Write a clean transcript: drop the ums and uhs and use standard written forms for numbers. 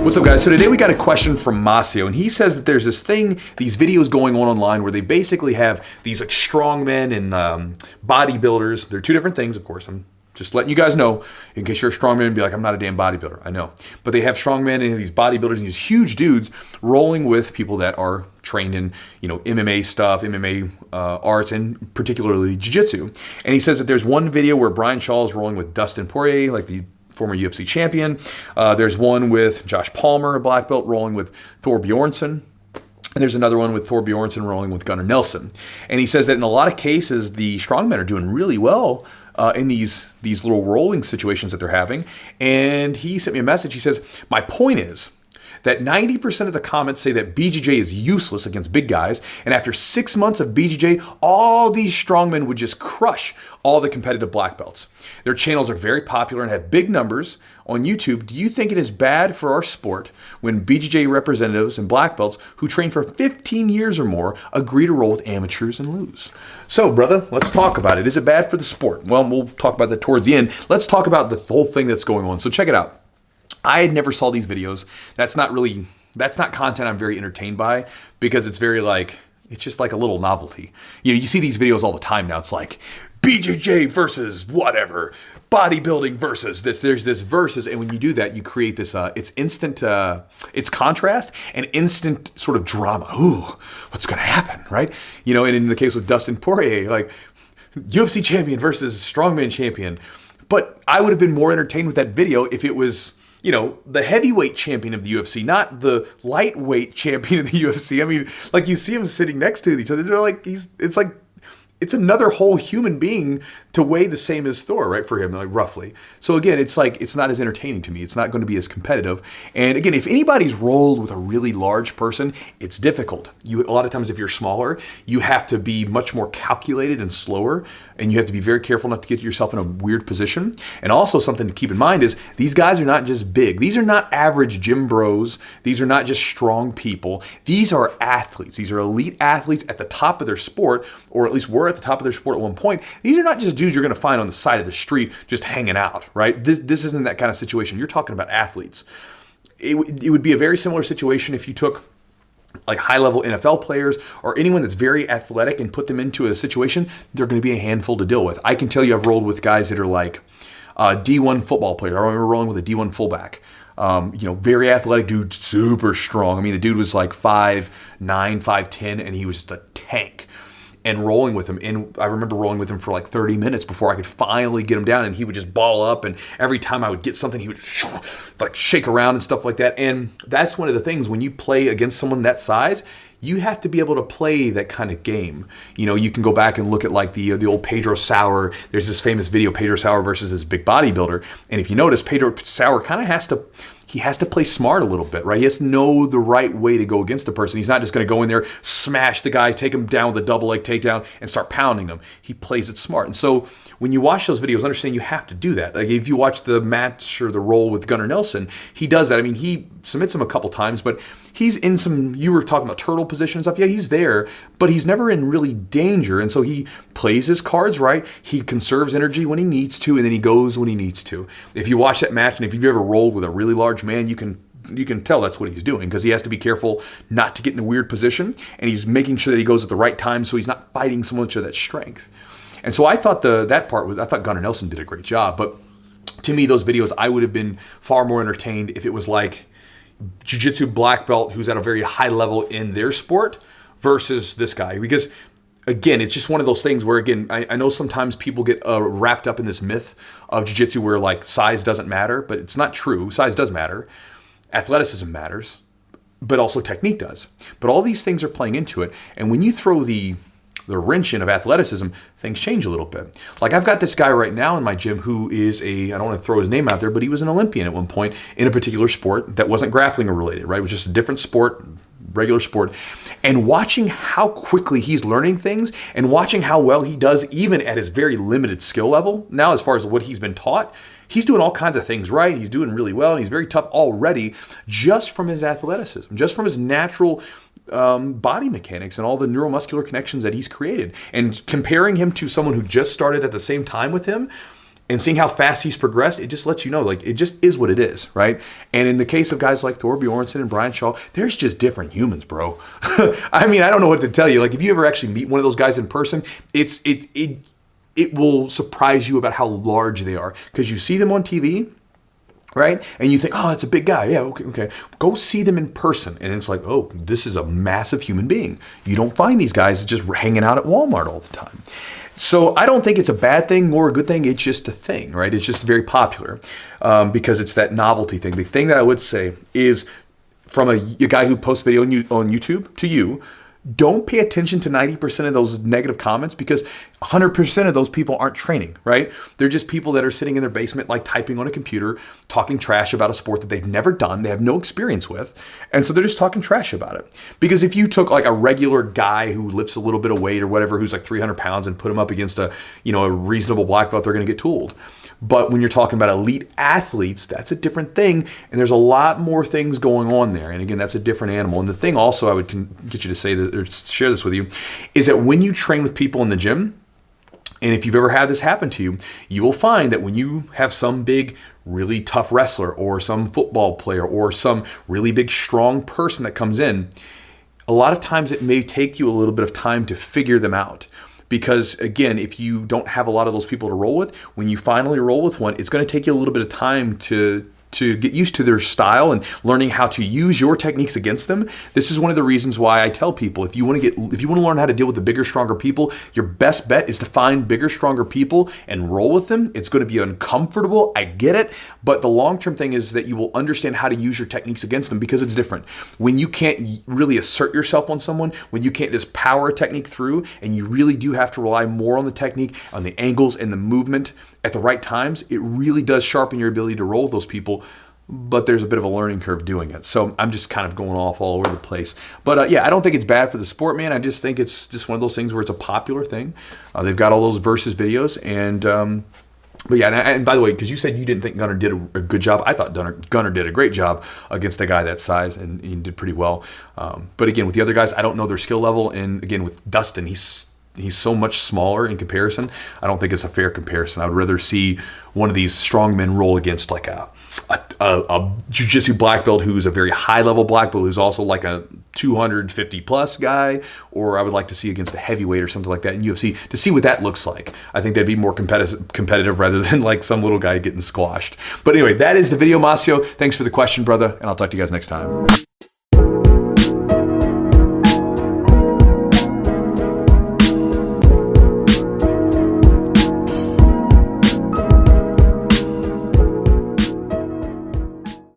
What's up, guys? So today we got a question from Masio, and he says that there's this thing, these videos going on online where they basically have these like strongmen and bodybuilders. They're two different things, of course. I'm just letting you guys know in case you're a strongman and be like, I'm not a damn bodybuilder. I know. But they have strongmen and these bodybuilders, these huge dudes rolling with people that are trained in, MMA stuff, MMA arts, and particularly jiu-jitsu. And he says that there's one video where Brian Shaw is rolling with Dustin Poirier, like the former UFC champion. There's one with Josh Palmer, a black belt, rolling with Thor Bjornsson. And there's another one with Thor Bjornsson rolling with Gunnar Nelson. And he says that in a lot of cases, the strongmen are doing really well in these little rolling situations that they're having. And he sent me a message. He says, my point is that 90% of the comments say that BJJ is useless against big guys, and after 6 months of BJJ, all these strongmen would just crush all the competitive black belts. Their channels are very popular and have big numbers on YouTube. Do you think it is bad for our sport when BJJ representatives and black belts who train for 15 years or more agree to roll with amateurs and lose? So, brother, let's talk about it. Is it bad for the sport? Well, we'll talk about that towards the end. Let's talk about the whole thing that's going on. So check it out. I had never saw these videos. That's not content I'm very entertained by, because it's very it's just like a little novelty. You see these videos all the time now. It's like BJJ versus whatever, bodybuilding versus this. There's this versus, and when you do that, you create this. It's instant. It's contrast and instant sort of drama. Ooh, what's gonna happen, right? And in the case with Dustin Poirier, like UFC champion versus strongman champion. But I would have been more entertained with that video if it was, the heavyweight champion of the UFC, not the lightweight champion of the UFC. I mean, like, you see them sitting next to each other. They're like, it's another whole human being to weigh the same as Thor, right? For him, like, roughly. So again, it's not as entertaining to me. It's not going to be as competitive. And again, if anybody's rolled with a really large person, it's difficult. A lot of times if you're smaller, you have to be much more calculated and slower, and you have to be very careful not to get yourself in a weird position. And also something to keep in mind is these guys are not just big. These are not average gym bros. These are not just strong people. These are athletes. These are elite athletes at the top of their sport, or at least were at the top of their sport at one point. These are not just dudes you're going to find on the side of the street just hanging out, right? This isn't that kind of situation. You're talking about athletes. It would be a very similar situation if you took like high-level NFL players or anyone that's very athletic and put them into a situation. They're going to be a handful to deal with. I can tell you I've rolled with guys that are like D1 football players. I remember rolling with a D1 fullback. Very athletic dude, super strong. I mean, the dude was like 5'9", 5'10", and he was just a tank. And rolling with him, and I remember rolling with him for like 30 minutes before I could finally get him down, and he would just ball up, and every time I would get something, he would like shake around and stuff like that. And that's one of the things, when you play against someone that size, you have to be able to play that kind of game. You can go back and look at like the old Pedro Sauer. There's this famous video, Pedro Sauer versus this big bodybuilder. And if you notice, Pedro Sauer kind of has to play smart a little bit, right? He has to know the right way to go against the person. He's not just going to go in there, smash the guy, take him down with a double leg takedown, and start pounding him. He plays it smart. And so when you watch those videos, understand you have to do that. Like if you watch the match or the roll with Gunnar Nelson, he does that. I mean, he submits him a couple times, but he's in some, you were talking about turtle position and stuff. Yeah, he's there, but he's never in really danger. And so he plays his cards right. He conserves energy when he needs to, and then he goes when he needs to. If you watch that match, and if you've ever rolled with a really large man, you can tell that's what he's doing, because he has to be careful not to get in a weird position, and he's making sure that he goes at the right time so he's not fighting so much of that strength. And so I thought I thought Gunnar Nelson did a great job, but to me, those videos, I would have been far more entertained if it was like Jiu-Jitsu black belt who's at a very high level in their sport versus this guy. Because again, it's just one of those things where, again, I know sometimes people get wrapped up in this myth of Jiu-Jitsu where like size doesn't matter, but it's not true. Size does matter. Athleticism matters, but also technique does. But all these things are playing into it. And when you throw the wrench in of athleticism, things change a little bit. Like I've got this guy right now in my gym who is I don't want to throw his name out there, but he was an Olympian at one point in a particular sport that wasn't grappling related, right? It was just a different sport, regular sport. And watching how quickly he's learning things and watching how well he does even at his very limited skill level. Now, as far as what he's been taught, he's doing all kinds of things right. He's doing really well, and he's very tough already just from his athleticism, just from his natural body mechanics and all the neuromuscular connections that he's created. And comparing him to someone who just started at the same time with him, And seeing how fast he's progressed, it just lets you know, like, it just is what it is, right? And in the case of guys like Thor Bjornsson and Brian Shaw, there's just different humans, bro. I mean, I don't know what to tell you. Like, if you ever actually meet one of those guys in person, it will surprise you about how large they are. Because you see them on TV, right? And you think, oh, that's a big guy. Yeah, okay. Go see them in person. And it's like, oh, this is a massive human being. You don't find these guys just hanging out at Walmart all the time. So I don't think it's a bad thing nor a good thing. It's just a thing, right? It's just very popular because it's that novelty thing. The thing that I would say is from a guy who posts video on YouTube to you, don't pay attention to 90% of those negative comments because 100% of those people aren't training, right? They're just people that are sitting in their basement, like typing on a computer, talking trash about a sport that they've never done, they have no experience with. And so they're just talking trash about it. Because if you took like a regular guy who lifts a little bit of weight or whatever, who's like 300 pounds and put him up against a reasonable black belt, they're going to get tooled. But when you're talking about elite athletes, that's a different thing. And there's a lot more things going on there. And again, that's a different animal. And the thing also I would get you to say that, or share this with you, is that when you train with people in the gym, and if you've ever had this happen to you, you will find that when you have some big, really tough wrestler or some football player or some really big, strong person that comes in, a lot of times it may take you a little bit of time to figure them out. Because again, if you don't have a lot of those people to roll with, when you finally roll with one, it's going to take you a little bit of time to get used to their style and learning how to use your techniques against them. This is one of the reasons why I tell people, if you want to learn how to deal with the bigger, stronger people, your best bet is to find bigger, stronger people and roll with them. It's going to be uncomfortable. I get it. But the long-term thing is that you will understand how to use your techniques against them because it's different. When you can't really assert yourself on someone, when you can't just power a technique through, and you really do have to rely more on the technique, on the angles and the movement at the right times, it really does sharpen your ability to roll with those people. But there's a bit of a learning curve doing it. So I'm just kind of going off all over the place. But yeah, I don't think it's bad for the sport, man. I just think it's just one of those things where it's a popular thing. They've got all those versus videos. But yeah, and by the way, because you said you didn't think Gunnar did a good job, I thought Gunnar did a great job against a guy that size, and he did pretty well. But again, with the other guys, I don't know their skill level. And again, with Dustin, he's so much smaller in comparison. I don't think it's a fair comparison. I would rather see one of these strongmen roll against like a Jiu-Jitsu black belt who's a very high level black belt who's also like a 250 plus guy, or I would like to see against a heavyweight or something like that in UFC to see what that looks like. I think that'd be more competitive rather than like some little guy getting squashed. But anyway, that is the video, Masio. Thanks for the question, brother, and I'll talk to you guys next time.